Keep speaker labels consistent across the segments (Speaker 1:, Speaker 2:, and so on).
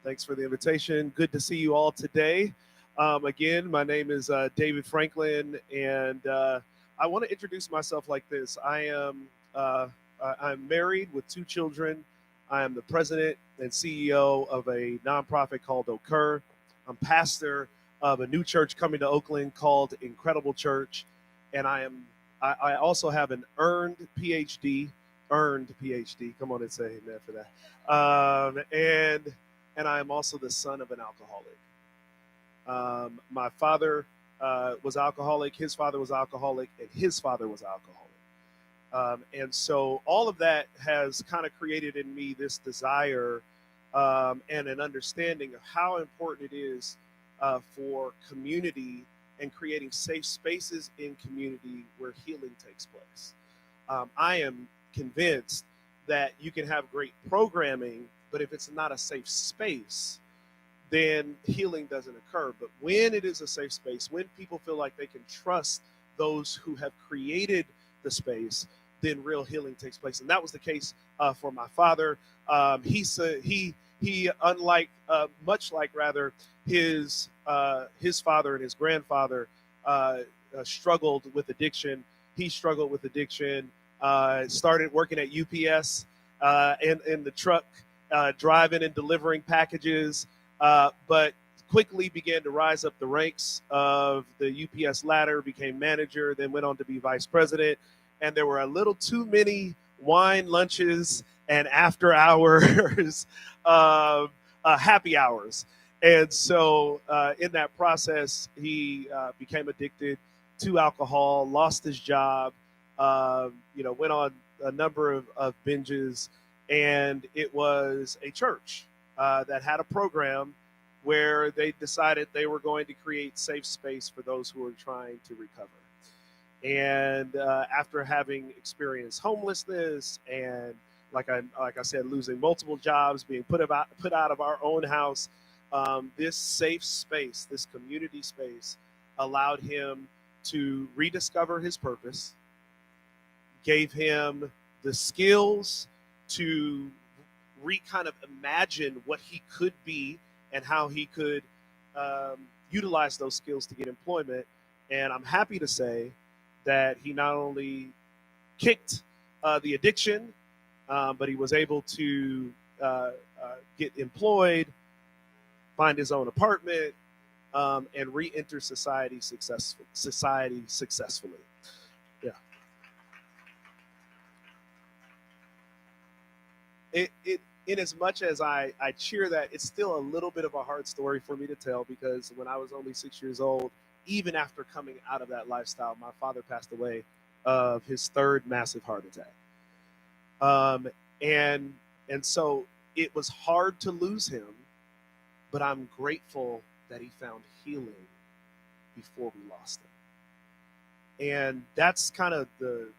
Speaker 1: Thanks for the invitation. Good to see you all today. Again, my name is David Franklin, and I want to introduce myself like this. I'm married with two children. I am the president and CEO of a nonprofit called Occur. I'm pastor of a new church coming to Oakland called Incredible Church, and I also have an earned PhD. Earned PhD. Come on and say amen for that. And I am also the son of an alcoholic. My father was alcoholic. His father was alcoholic, and his father was alcoholic. And so all of that has kind of created in me this desire and an understanding of how important it is for community and creating safe spaces in community where healing takes place. I am convinced that you can have great programming, but if it's not a safe space, then healing doesn't occur. But when it is a safe space, when people feel like they can trust those who have created the space, then real healing takes place. And that was the case for my father. He unlike much like rather his father and his grandfather struggled with addiction. He struggled with addiction. Started working at UPS in the truck, driving and delivering packages, but quickly began to rise up the ranks of the UPS ladder, became manager, then went on to be vice president. And there were a little too many wine lunches and after hours, happy hours. And so in that process, he became addicted to alcohol, lost his job, went on a number of binges. And it was a church that had a program where they decided they were going to create safe space for those who were trying to recover. And after having experienced homelessness and, like I said, losing multiple jobs, being put out of our own house, this safe space, this community space, allowed him to rediscover his purpose, gave him the skills to kind of imagine what he could be and how he could utilize those skills to get employment. And I'm happy to say that he not only kicked the addiction, but he was able to get employed, find his own apartment, and re-enter society successfully. Yeah. In as much as I cheer that, it's still a little bit of a hard story for me to tell, because when I was only 6 years old, even after coming out of that lifestyle, my father passed away of his third massive heart attack. And so it was hard to lose him, but I'm grateful that he found healing before we lost him. And that's kind of the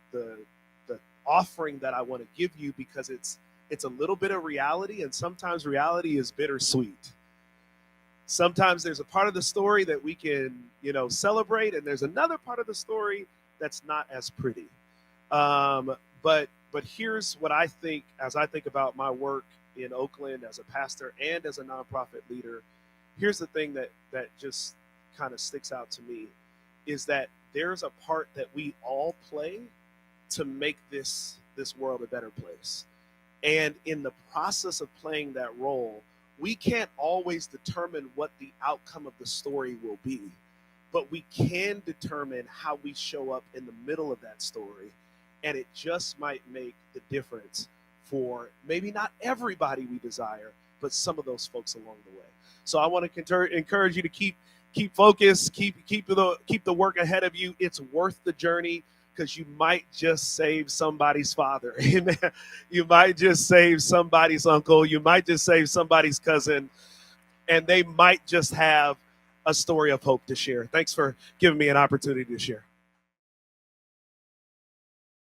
Speaker 1: offering that I want to give you, because it's a little bit of reality, and sometimes reality is bittersweet. Sometimes there's a part of the story that we can, celebrate, and there's another part of the story that's not as pretty. But here's what I think as I think about my work in Oakland as a pastor and as a nonprofit leader. Here's the thing that just kind of sticks out to me, is that there's a part that we all play to make this world a better place. And in the process of playing that role, we can't always determine what the outcome of the story will be, but we can determine how we show up in the middle of that story. And it just might make the difference for maybe not everybody we desire, but some of those folks along the way. So I want to encourage you to keep focused, keep the work ahead of you. It's worth the journey, because you might just save somebody's father. Amen. You might just save somebody's uncle. You might just save somebody's cousin, and they might just have a story of hope to share. Thanks for giving me an opportunity to share.